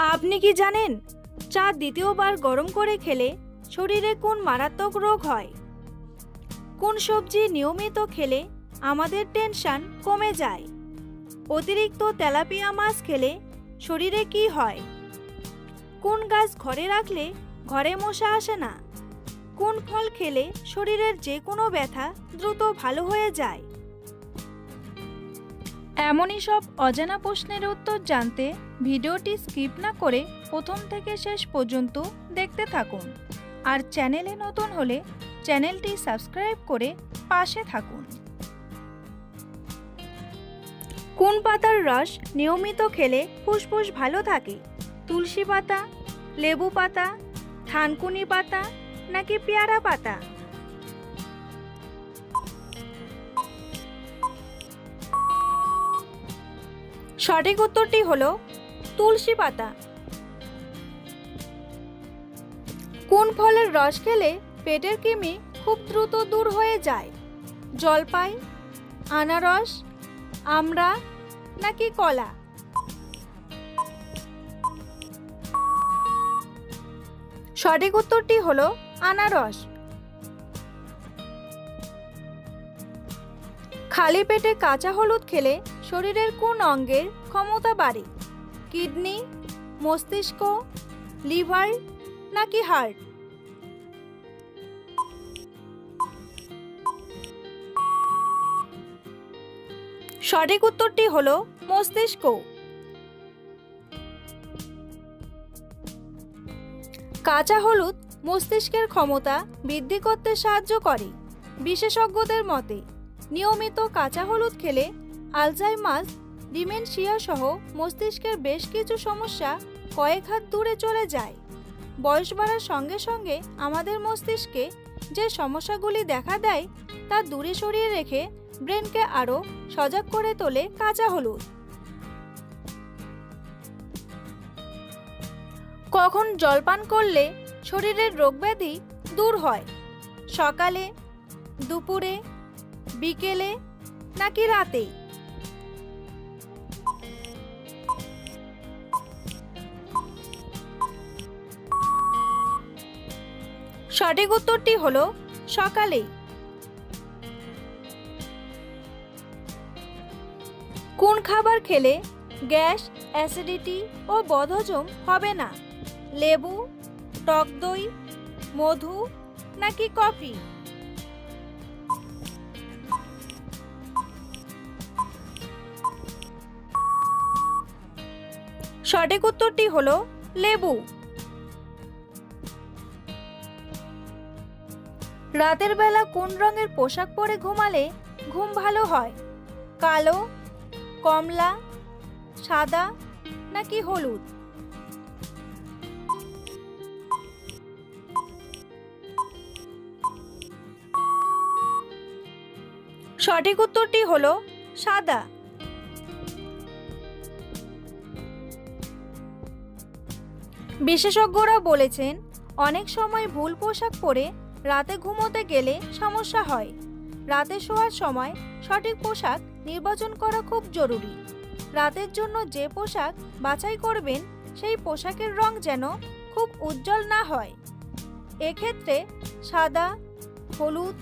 আপনি কি জানেন চা দ্বিতীয়বার গরম করে খেলে শরীরে কোন মারাত্মক রোগ হয়? কোন সবজি নিয়মিত খেলে আমাদের টেনশন কমে যায়? অতিরিক্ত তেলাপিয়া মাছ খেলে শরীরে কি হয়? কোন গাছ ঘরে রাখলে ঘরে মশা আসে না? কোন ফল খেলে শরীরের যে কোনো ব্যথা দ্রুত ভালো হয়ে যায়? এমনই সব অজানা প্রশ্নের উত্তর জানতে ভিডিওটি স্কিপ না করে প্রথম থেকে শেষ পর্যন্ত দেখতে থাকুন। আর চ্যানেলে নতুন হলে চ্যানেলটি সাবস্ক্রাইব করে পাশে থাকুন। কোন পাতার রস নিয়মিত খেলে ফুসফুস ভালো থাকে? তুলসী পাতা, লেবু পাতা, থানকুনি পাতা নাকি পেয়ারা পাতা? সঠিক উত্তরটি হলো তুলসী পাতা। কোন ফলের রস খেলে পেটের কৃমি খুব দ্রুত দূর হয়ে যায়? জলপাই, আনারস, আমড়া নাকি কলা? সঠিক উত্তরটি হলো আনারস। খালি পেটে কাঁচা হলুদ খেলে শরীরের কোন অঙ্গের ক্ষমতা বাড়ে? কিডনি, মস্তিষ্ক, লিভার নাকি হার্ট? সঠিক উত্তরটি হলো মস্তিষ্ক। কাঁচা হলুদ মস্তিষ্কের ক্ষমতা বৃদ্ধি করতে সাহায্য করে। বিশেষজ্ঞদের মতে নিয়মিত কাঁচা হলুদ খেলে আলজাইমার, ডিমেনশিয়া সহ মস্তিষ্কের বেশ কিছু সমস্যা কয়েক হাত দূরে চলে যায়। বয়স বাড়ার সঙ্গে সঙ্গে আমাদের মস্তিষ্কে যে সমস্যাগুলি দেখা দেয় তা দূরে সরিয়ে রেখে ব্রেনকে আরও সজাগ করে তোলে কাঁচা হলুদ। কখন জলপান করলে শরীরের রোগব্যাধি দূর হয়? সকালে, দুপুরে, বিকেলে নাকি রাতে? সঠিক উত্তরটি হলো সকালে। কোন খাবার খেলে গ্যাস, অ্যাসিডিটি ও বদহজম হবে না? লেবু, টক দই, মধু নাকি কফি? সঠিক উত্তরটি হলো লেবু। রাতের বেলা কোন রঙের পোশাক পরে ঘুমালে ঘুম ভালো হয়? কালো, কমলা, সাদা নাকি হলুদ? সঠিক উত্তরটি হলো সাদা। বিশেষজ্ঞরা বলেছেন অনেক সময় ভুল পোশাক পরে রাতে ঘুমোতে গেলে সমস্যা হয়। রাতে শোয়ার সময় সঠিক পোশাক নির্বাচন করা খুব জরুরি। রাতের জন্য যে পোশাক বাছাই করবেন সেই পোশাকের রং যেন খুব উজ্জ্বল না হয়। এক্ষেত্রে সাদা, হলুদ,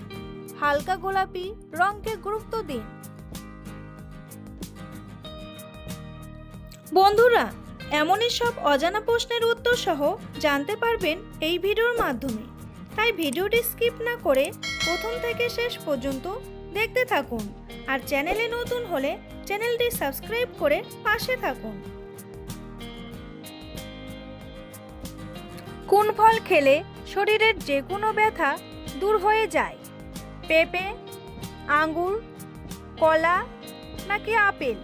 হালকা গোলাপি রঙকে গুরুত্ব দিন। বন্ধুরা, এমনই সব অজানা প্রশ্নের উত্তর সহ জানতে পারবেন এই ভিডিওর মাধ্যমে। তাই ভিডিওটি স্কিপ না করে প্রথম থেকে শেষ পর্যন্ত দেখতে থাকুন। আর চ্যানেলে নতুন হলে চ্যানেলটি সাবস্ক্রাইব করে পাশে থাকুন। কোন ফল খেলে শরীরের যে কোনো ব্যথা দূর হয়ে যায়? পেঁপে, আঙ্গুর, কলা নাকি আপেল?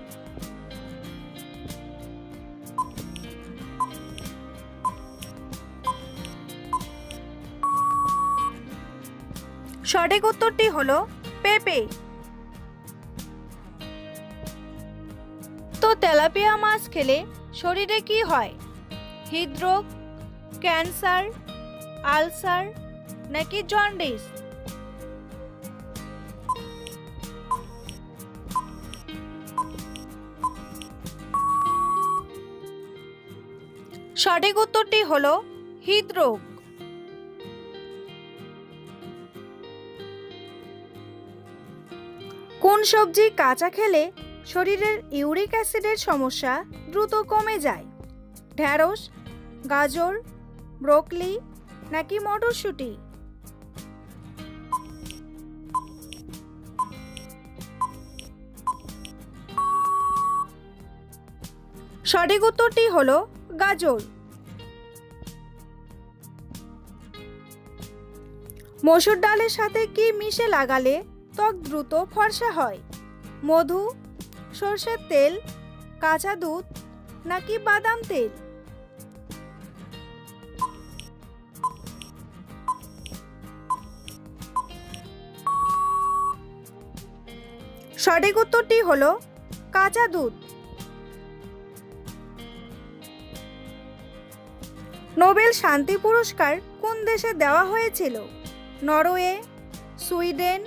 সঠিক উত্তরটি হলো পেঁপে। তো তেলাপিয়া মাছ খেলে শরীরে কি হয়? হৃদরোগ, ক্যান্সার, আলসার নাকি জন্ডিস? সঠিক উত্তরটি হলো হৃদরোগ। কোন সবজি কাঁচা খেলে শরীরের ইউরিক অ্যাসিডের সমস্যা দ্রুত কমে যায়? ঢ্যাঁড়স, গাজর, ব্রোকলি নাকি মটরশুঁটি? সঠিক উত্তরটি হলো গাজর। মসুর ডালের সাথে কি মিশে লাগালে ত্বক দ্রুত ফর্সা হয়? মধু, সরষের তেল, কাঁচা দুধ নাকি বাদাম তেল? সঠিক উত্তরটি হলো কাঁচা দুধ। নোবেল শান্তি পুরস্কার কোন দেশে দেওয়া হয়েছিল? নরওয়ে, সুইডেন,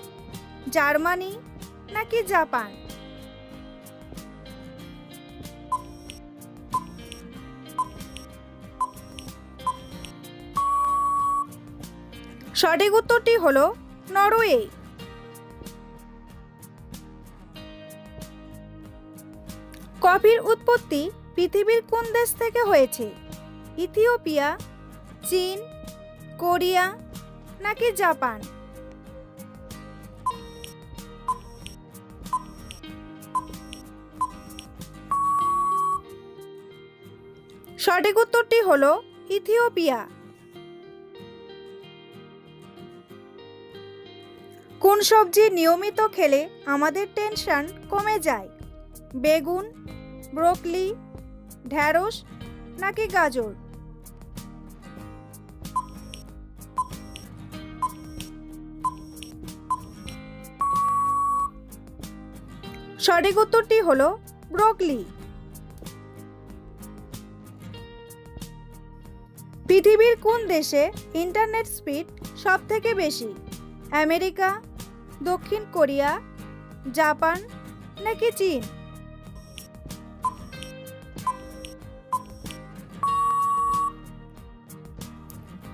জার্মানি নাকি জাপান? সঠিক উত্তরটি হলো নরওয়ে। কফির উৎপত্তি পৃথিবীর কোন দেশ থেকে হয়েছে? ইথিওপিয়া, চীন, কোরিয়া নাকি জাপান? সঠিক উত্তরটি হলো ইথিওপিয়া। কোন সবজি নিয়মিত খেলে আমাদের টেনশন কমে যায়? বেগুন, ব্রোকলি, ঢ্যাঁড়স নাকি গাজর? সঠিক উত্তরটি হলো ব্রোকলি। পৃথিবীর কোন দেশে ইন্টারনেট স্পিড সবথেকে বেশি? আমেরিকা, দক্ষিণ কোরিয়া, জাপান নাকি চীন?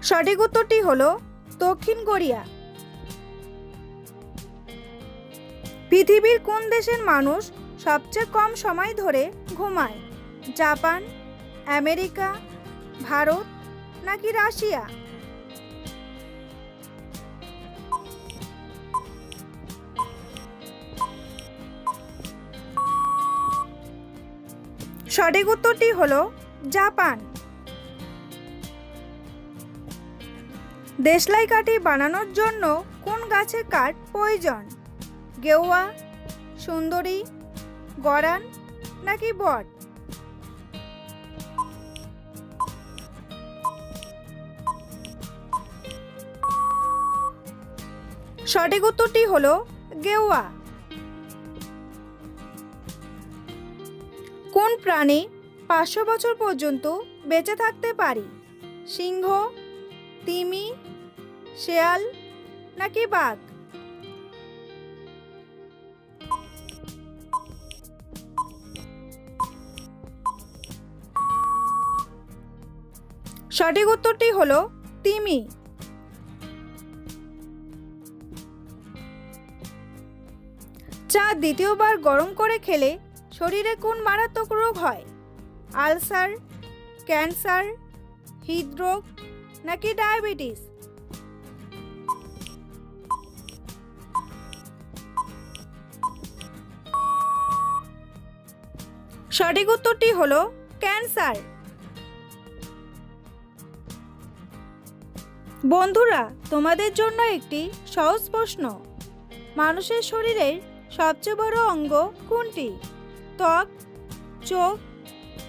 সঠিক উত্তরটি হলো দক্ষিণ কোরিয়া। পৃথিবীর কোন দেশের মানুষ সবচেয়ে কম সময় ধরে ঘুমায়? জাপান, আমেরিকা, ভারত নাকি রাশিয়া? সঠিক উত্তরটি হলো জাপান। দেশলাই কাঠি বানানোর জন্য কোন গাছের কাঠ প্রয়োজন? গেওয়া, সুন্দরী, গরান নাকি বট? সঠিক উত্তরটি হলো গেওয়া। কোন প্রাণী 500 বছর পর্যন্ত বেঁচে থাকতে পারে? সিংহ, তিমি, শেয়াল নাকি বাঘ? সঠিক উত্তরটি হলো তিমি। চা দ্বিতীয়বার গরম করে খেলে শরীরে কোন মারাত্মক রোগ হয়? আলসার, ক্যান্সার, হৃদরোগ নাকি ডায়াবেটিস? সঠিক উত্তরটি হলো ক্যান্সার। বন্ধুরা, তোমাদের জন্য একটি সহজ প্রশ্ন। মানুষের শরীরের সবচেয়ে বড় অঙ্গ কোনটি? ত্বক, চোখ,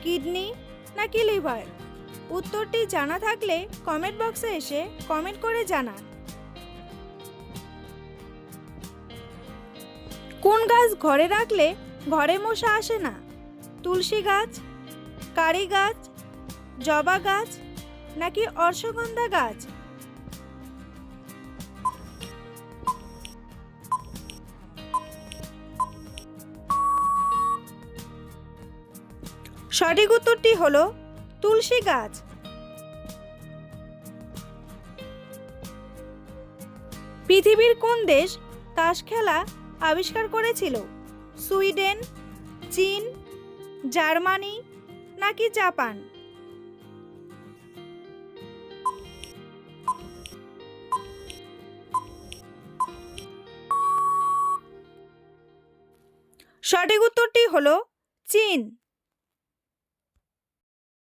কিডনি নাকি লিভার? উত্তরটি জানা থাকলে কমেন্ট বক্সে এসে কমেন্ট করে জানান। কোন গাছ ঘরে রাখলে ঘরে মশা আসে না? তুলসী গাছ, কারি গাছ, জবা গাছ নাকি অশ্বগন্ধা গাছ? সঠিক উত্তরটি হলো তুলসী গাছ। পৃথিবীর কোন দেশ তাস খেলা আবিষ্কার করেছিল? সুইডেন, চীন, জার্মানি নাকি জাপান? সঠিক উত্তরটি হলো চীন।